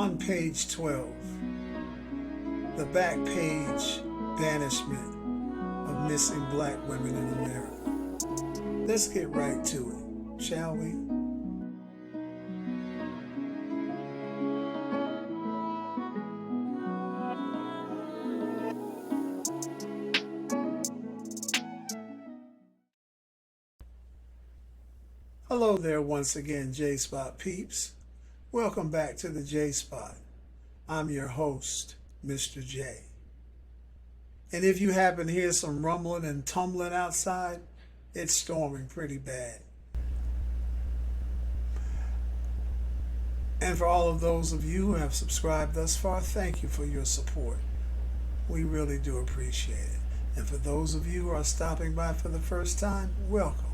on page 12, the back page banishment of missing black women in America. Let's get right to it, shall we? Hello there once again, J-Spot peeps. Welcome back to the J-Spot. I'm your host, Mr. J. And if you happen to hear some rumbling and tumbling outside, it's storming pretty bad. And for all of those of you who have subscribed thus far, thank you for your support. We really do appreciate it. And for those of you who are stopping by for the first time, welcome.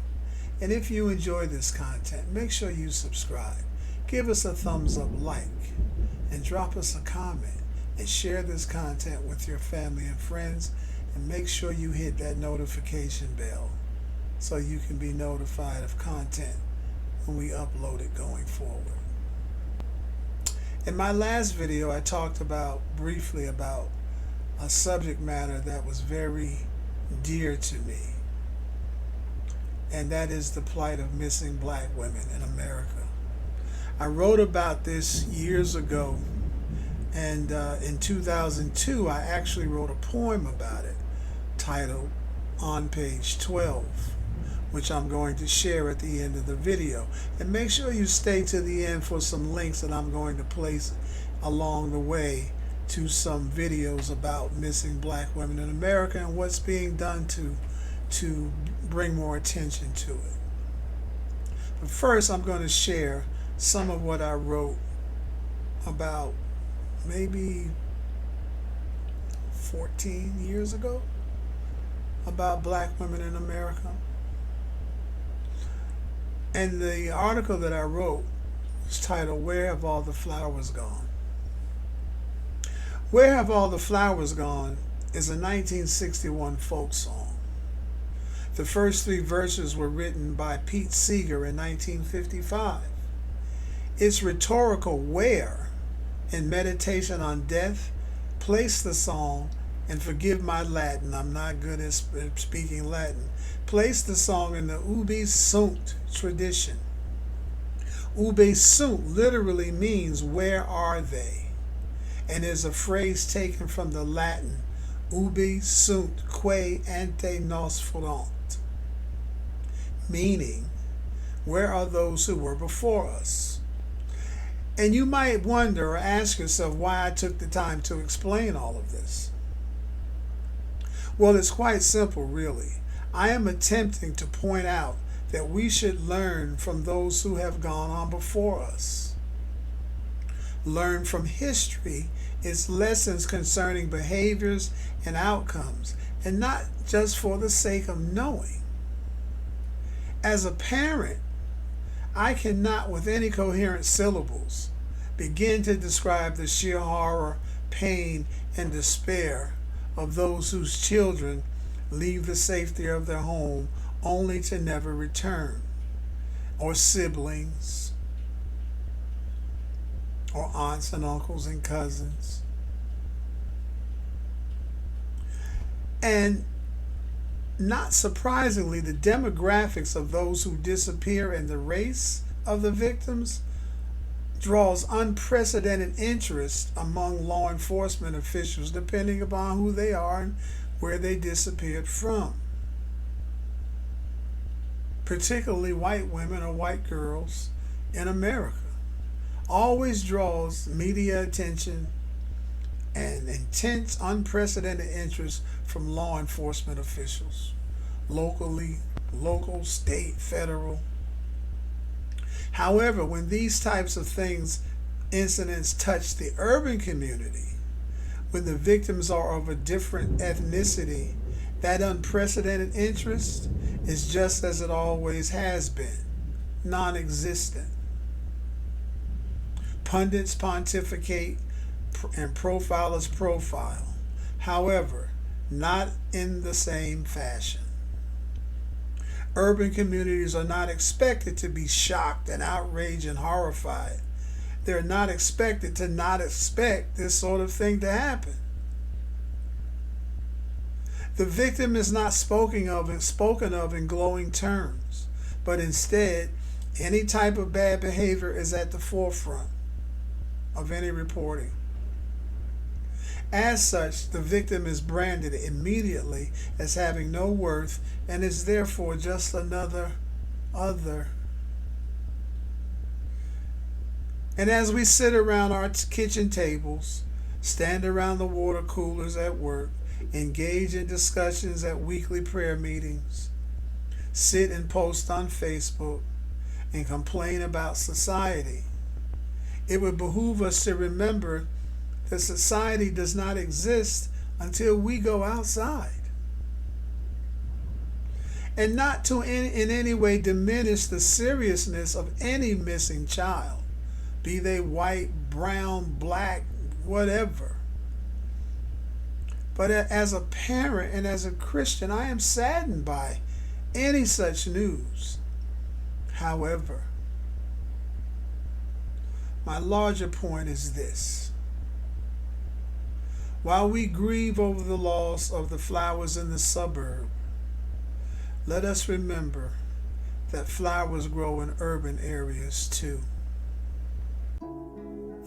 And if you enjoy this content, make sure you subscribe. Give us a thumbs up like, and drop us a comment, and share this content with your family and friends, and make sure you hit that notification bell so you can be notified of content when we upload it going forward. In my last video, I talked briefly about a subject matter that was very dear to me, and that is the plight of missing black women in America. I wrote about this years ago, and in 2002 I actually wrote a poem about it titled On Page 12, which I'm going to share at the end of the video. And make sure you stay to the end for some links that I'm going to place along the way to some videos about missing black women in America and what's being done to bring more attention to it. But first, I'm going to share some of what I wrote about maybe 14 years ago about black women in America. And the article that I wrote was titled, Where Have All the Flowers Gone? Where Have All the Flowers Gone is a 1961 folk song. The first three verses were written by Pete Seeger in 1955. Its rhetorical where in Meditation on Death placed the song, and forgive my Latin, I'm not good at speaking Latin, placed the song in the ubi sunt tradition. Ubi sunt literally means where are they, and is a phrase taken from the Latin ubi sunt quae ante nos fuerunt, meaning, where are those who were before us? And you might wonder or ask yourself why I took the time to explain all of this. Well, it's quite simple, really. I am attempting to point out that we should learn from those who have gone on before us. Learn from history its lessons concerning behaviors and outcomes, and not just for the sake of knowing. As a parent, I cannot with any coherent syllables begin to describe the sheer horror, pain, and despair of those whose children leave the safety of their home only to never return, or siblings, or aunts and uncles and cousins. And not surprisingly, the demographics of those who disappear and the race of the victims draws unprecedented interest among law enforcement officials, depending upon who they are and where they disappeared from. Particularly white women or white girls in America. Always draws media attention and intense, unprecedented interest from law enforcement officials, local, state, federal. However, when these types of incidents touch the urban community, when the victims are of a different ethnicity, that unprecedented interest is just as it always has been, non-existent. Pundits pontificate and profilers profile, however, not in the same fashion. Urban communities are not expected to be shocked and outraged and horrified They're not expected to not expect this sort of thing to happen. The victim is not spoken of in glowing terms, but instead, any type of bad behavior is at the forefront of any reporting. As such, the victim is branded immediately as having no worth and is therefore just another other. And as we sit around our kitchen tables, stand around the water coolers at work, engage in discussions at weekly prayer meetings, sit and post on Facebook, and complain about society, it would behoove us to remember that society does not exist until we go outside. And not to in any way diminish the seriousness of any missing child, be they white, brown, black, whatever. But as a parent and as a Christian, I am saddened by any such news. However, my larger point is this. While we grieve over the loss of the flowers in the suburb, let us remember that flowers grow in urban areas too.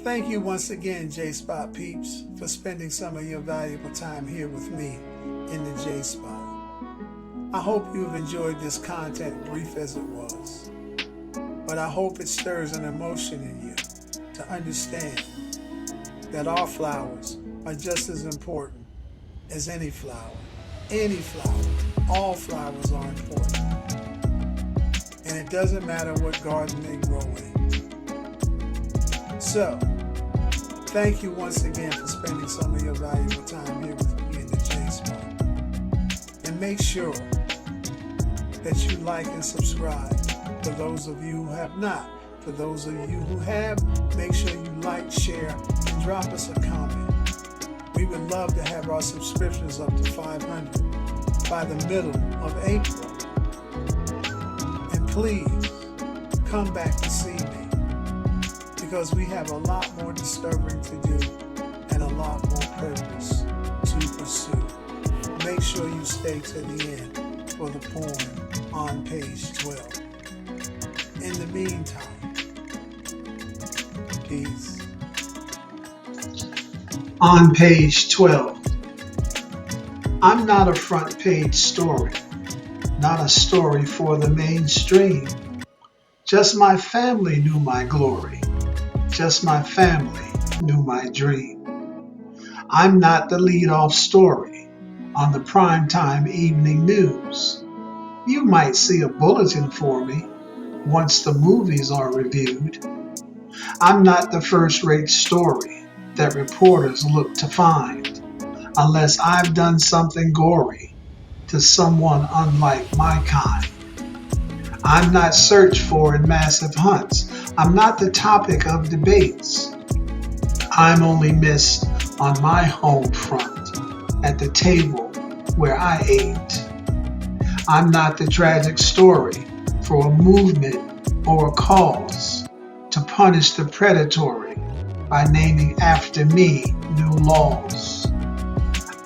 Thank you once again, J-Spot peeps, for spending some of your valuable time here with me in the J-Spot. I hope you've enjoyed this content, brief as it was. But I hope it stirs an emotion in you to understand that our flowers are just as important as any flower. Any flower. All flowers are important. And it doesn't matter what garden they grow in. So, thank you once again for spending some of your valuable time here with me in the J-Spot. And make sure that you like and subscribe for those of you who have not. For those of you who have, make sure you like, share, and drop us a comment. We would love to have our subscriptions up to 500 by the middle of April. And please, come back to see me, because we have a lot more discovering to do and a lot more purpose to pursue. Make sure you stay to the end for the poem on page 12. In the meantime, peace. On page 12, I'm not a front page story, not a story for the mainstream. Just my family knew my glory. Just my family knew my dream. I'm not the lead-off story on the primetime evening news. You might see a bulletin for me once the movies are reviewed. I'm not the first-rate story that reporters look to find, unless I've done something gory to someone unlike my kind. I'm not searched for in massive hunts. I'm not the topic of debates. I'm only missed on my home front, at the table where I ate. I'm not the tragic story for a movement or a cause to punish the predatory by naming after me new laws.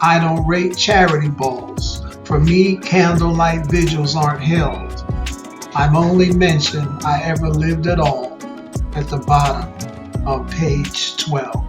I don't rate charity balls. For me, candlelight vigils aren't held. I'm only mentioned I ever lived at all at the bottom of page 12.